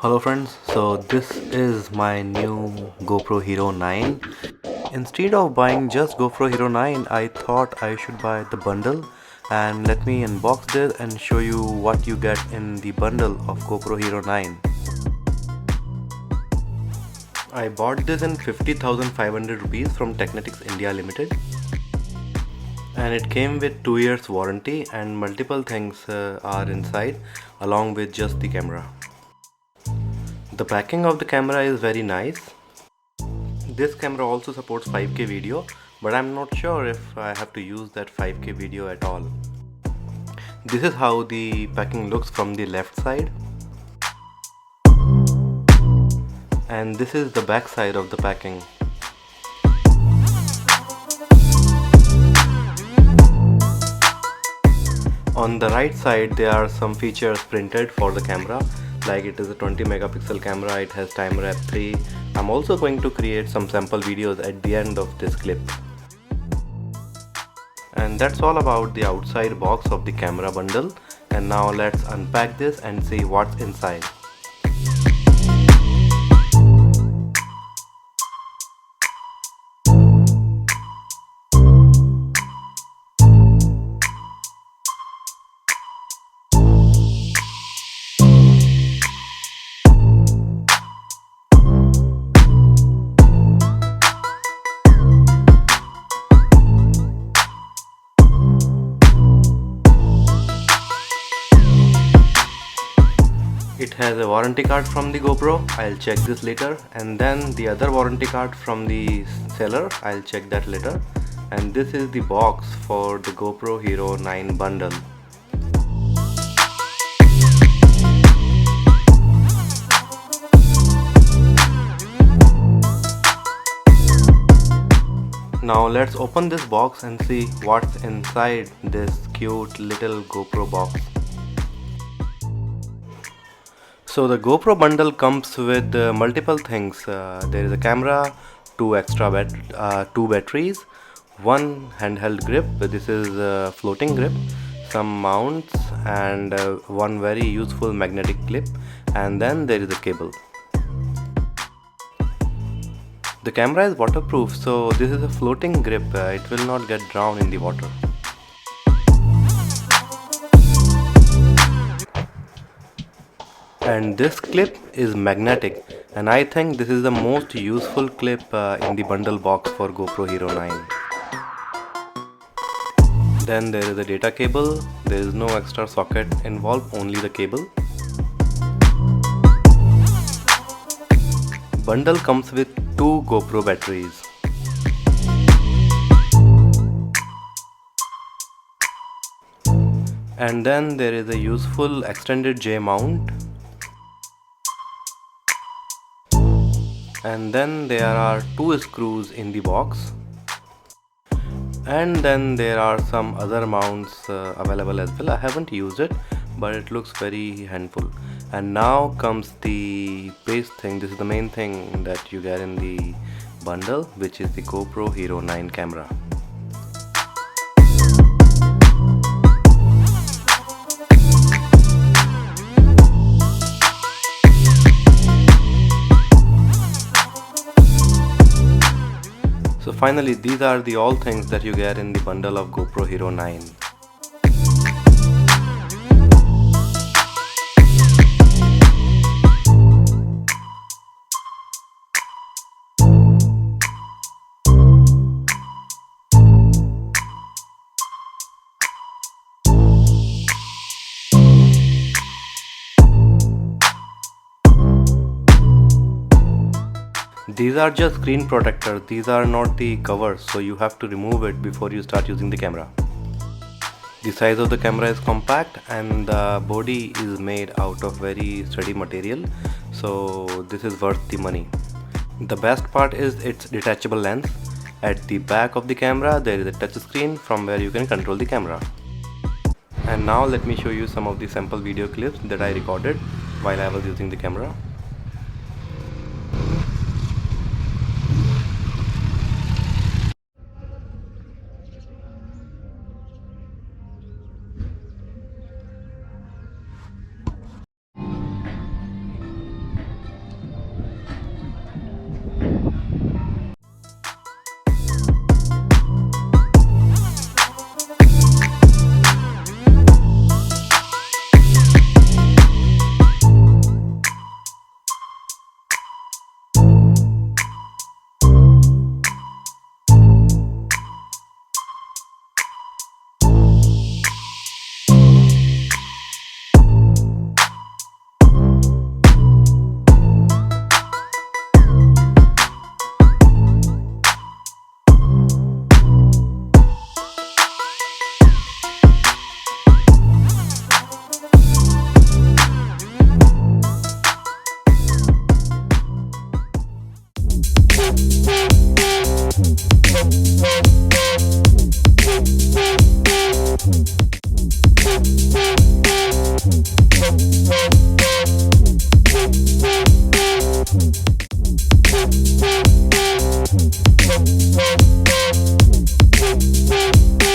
Hello friends, so this is my new GoPro Hero 9. Instead of buying just GoPro Hero 9, I thought I should buy the bundle, and let me unbox this and show you what you get in the bundle of GoPro Hero 9. I bought this in 50,500 rupees from Technetics India Limited, and it came with 2 years warranty and multiple things are inside along with just the camera. The packing of the camera is very nice. This camera also supports 5K video, but I'm not sure if I have to use that 5K video at all. This is how the packing looks from the left side, and this is the back side of the packing. On the right side there are some features printed for the camera, like it is a 20 megapixel camera, it has timer app 3. I'm also going to create some sample videos at the end of this clip. And that's all about the outside box of the camera bundle, and now let's unpack this and see what's inside. It has a warranty card from the GoPro, I'll check this later, and then the other warranty card from the seller, I'll check that later. And this is the box for the GoPro Hero 9 bundle. Now let's open this box and see what's inside this cute little GoPro box. So the GoPro bundle comes with multiple things. There is a camera, two batteries, one handheld grip. This is a floating grip, some mounts, and one very useful magnetic clip, and then there is a cable. The camera is waterproof, so this is a floating grip. It will not get drowned in the water. And this clip is magnetic, and I think this is the most useful clip in the bundle box for GoPro Hero 9. Then there is a data cable. There is no extra socket involved, only the cable. Bundle comes with two GoPro batteries. And then there is a useful extended J mount. And then there are two screws in the box, and then there are some other mounts available as well. I haven't used it, but it looks very handful. And now comes the base thing. This is the main thing that you get in the bundle, which is the GoPro Hero 9 camera. So finally, these are the all things that you get in the bundle of GoPro Hero 9. These are just screen protectors, these are not the covers, so you have to remove it before you start using the camera. The size of the camera is compact, and the body is made out of very sturdy material, so this is worth the money. The best part is its detachable lens. At the back of the camera there is a touch screen from where you can control the camera. And now let me show you some of the sample video clips that I recorded while I was using the camera.